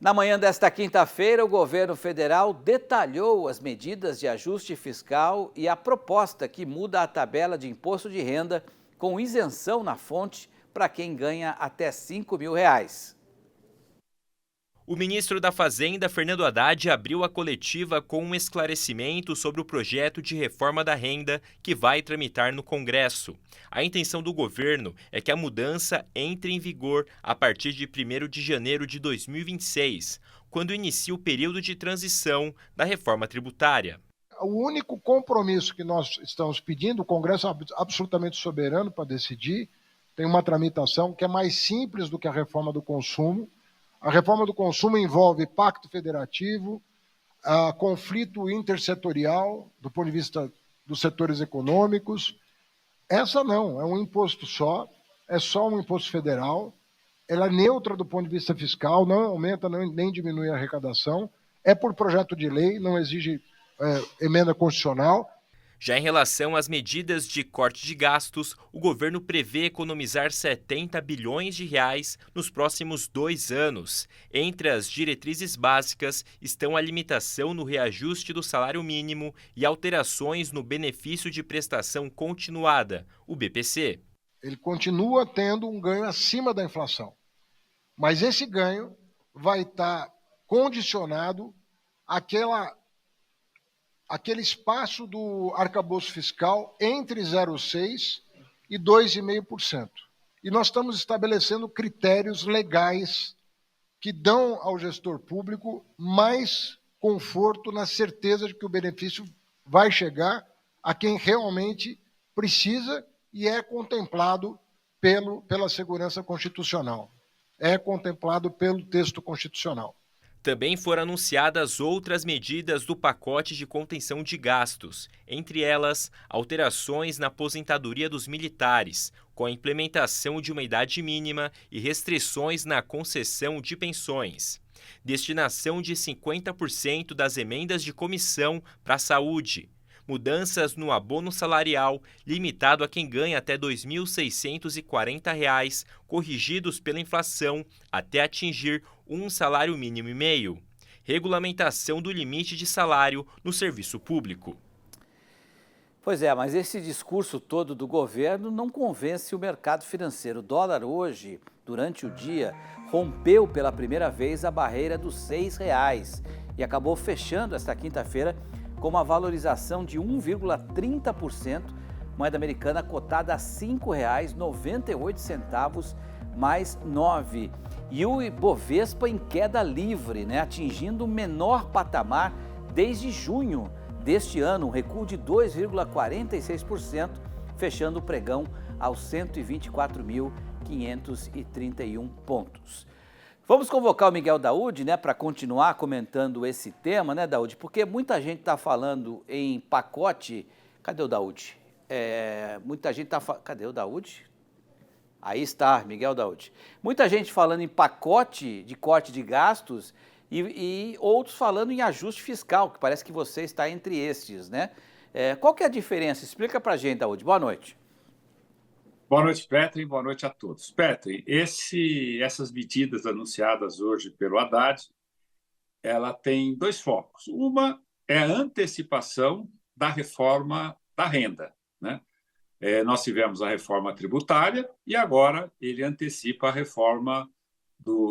Na manhã desta quinta-feira, o governo federal detalhou as medidas de ajuste fiscal e a proposta que muda a tabela de imposto de renda com isenção na fonte para quem ganha até R$ 5.000. O ministro da Fazenda, Fernando Haddad, abriu a coletiva com um esclarecimento sobre o projeto de reforma da renda que vai tramitar no Congresso. A intenção do governo é que a mudança entre em vigor a partir de 1º de janeiro de 2026, quando inicia o período de transição da reforma tributária. O único compromisso que nós estamos pedindo, o Congresso é absolutamente soberano para decidir, tem uma tramitação que é mais simples do que a reforma do consumo. A reforma do consumo envolve pacto federativo, conflito intersetorial, do ponto de vista dos setores econômicos. Essa não, é um imposto só, é só um imposto federal, ela é neutra do ponto de vista fiscal, não aumenta nem diminui a arrecadação, é por projeto de lei, não exige emenda constitucional. Já em relação às medidas de corte de gastos, o governo prevê economizar 70 bilhões de reais nos próximos 2 anos. Entre as diretrizes básicas estão a limitação no reajuste do salário mínimo e alterações no benefício de prestação continuada, o BPC. Ele continua tendo um ganho acima da inflação, mas esse ganho vai estar condicionado àquele espaço do arcabouço fiscal entre 0,6% e 2,5%. E nós estamos estabelecendo critérios legais que dão ao gestor público mais conforto na certeza de que o benefício vai chegar a quem realmente precisa e é contemplado pela segurança constitucional, é contemplado pelo texto constitucional. Também foram anunciadas outras medidas do pacote de contenção de gastos, entre elas alterações na aposentadoria dos militares, com a implementação de uma idade mínima e restrições na concessão de pensões. Destinação de 50% das emendas de comissão para a saúde. Mudanças no abono salarial, limitado a quem ganha até R$ 2.640, corrigidos pela inflação, até atingir um salário mínimo e meio. Regulamentação do limite de salário no serviço público. Pois é, mas esse discurso todo do governo não convence o mercado financeiro. O dólar hoje, durante o dia, rompeu pela primeira vez a barreira dos R$ 6 e acabou fechando esta quinta-feira com uma valorização de 1,30%, moeda americana cotada a R$ 5,98 mais 9. E o Ibovespa em queda livre, atingindo o menor patamar desde junho deste ano, um recuo de 2,46%, fechando o pregão aos 124.531 pontos. Vamos convocar o Miguel Daoud, para continuar comentando esse tema, Daoud? Porque muita gente está falando em pacote. Cadê o Daoud? Muita gente está falando. Cadê o Daoud? Aí está, Miguel Daoud. Muita gente falando em pacote de corte de gastos e outros falando em ajuste fiscal, que parece que você está entre estes, qual que é a diferença? Explica para a gente, Daoud. Boa noite. Boa noite, Petri. Boa noite a todos. Petri, essas medidas anunciadas hoje pelo Haddad, ela tem 2 focos. Uma é a antecipação da reforma da renda, nós tivemos a reforma tributária e agora ele antecipa a reforma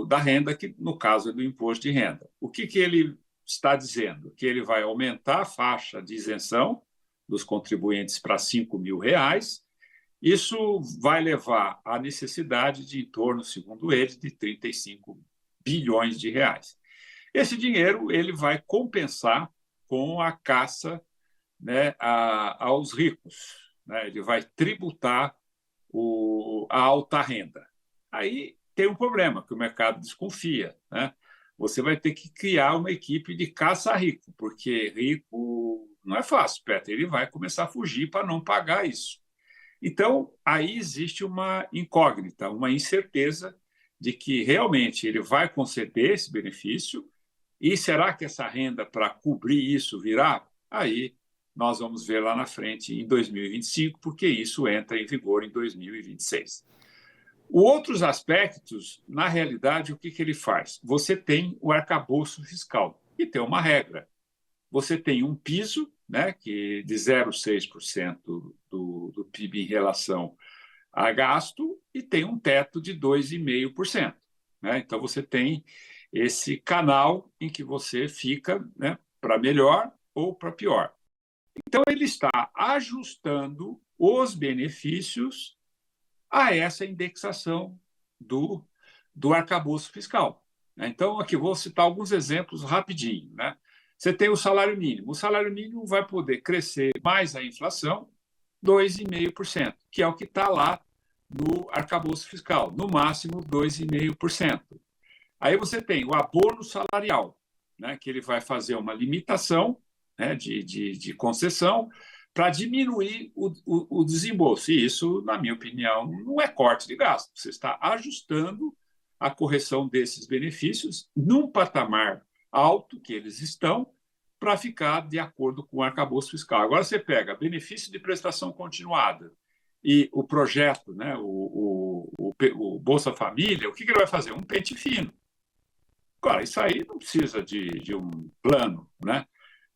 da renda, que no caso é do imposto de renda. O que ele está dizendo? Que ele vai aumentar a faixa de isenção dos contribuintes para R$ 5.000. Isso vai levar à necessidade de em torno, segundo ele, de 35 bilhões de reais. Esse dinheiro ele vai compensar com a caça aos ricos. Ele vai tributar a alta renda. Aí tem um problema, que o mercado desconfia. Você vai ter que criar uma equipe de caça a rico, porque rico não é fácil, Peter. Ele vai começar a fugir para não pagar isso. Então, aí existe uma incógnita, uma incerteza de que realmente ele vai conceder esse benefício e será que essa renda para cobrir isso virá? Aí nós vamos ver lá na frente, em 2025, porque isso entra em vigor em 2026. Outros aspectos, na realidade, o que ele faz? Você tem o arcabouço fiscal e tem uma regra. Você tem um piso, né, que de 0,6% do PIB em relação a gasto e tem um teto de 2,5%. Né? Então, você tem esse canal em que você fica, né, para melhor ou para pior. Então, ele está ajustando os benefícios a essa indexação do arcabouço fiscal. Então, aqui vou citar alguns exemplos rapidinho. Né? Você tem o salário mínimo. O salário mínimo vai poder crescer mais a inflação, 2,5%, que é o que está lá no arcabouço fiscal, no máximo 2,5%. Aí você tem o abono salarial, né, que ele vai fazer uma limitação, né, de concessão para diminuir o desembolso. E isso, na minha opinião, não é corte de gasto. Você está ajustando a correção desses benefícios num patamar alto que eles estão para ficar de acordo com o arcabouço fiscal. Agora você pega benefício de prestação continuada e o projeto, né, o Bolsa Família, o que ele vai fazer? Um pente fino. Agora, isso aí não precisa de um plano, né?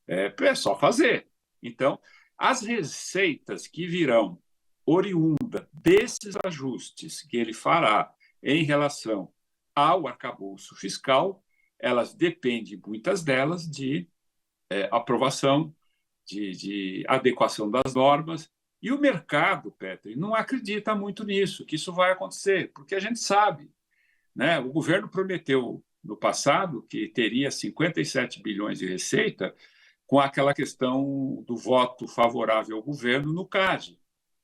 É só fazer. Então, as receitas que virão oriunda desses ajustes que ele fará em relação ao arcabouço fiscal, elas dependem, muitas delas, de aprovação, de adequação das normas. E o mercado, Petri, não acredita muito nisso, que isso vai acontecer, porque a gente sabe, né? O governo prometeu no passado que teria 57 bilhões de receita com aquela questão do voto favorável ao governo no CAD.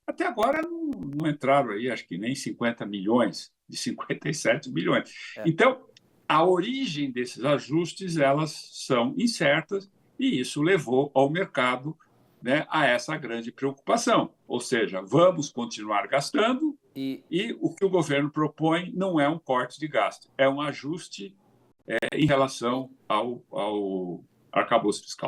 Até agora não entraram aí, acho que nem 50 milhões, de 57 bilhões. Então, a origem desses ajustes, elas são incertas e isso levou ao mercado, né, a essa grande preocupação. Ou seja, vamos continuar gastando e o que o governo propõe não é um corte de gasto, é um ajuste em relação ao arcabouço fiscal.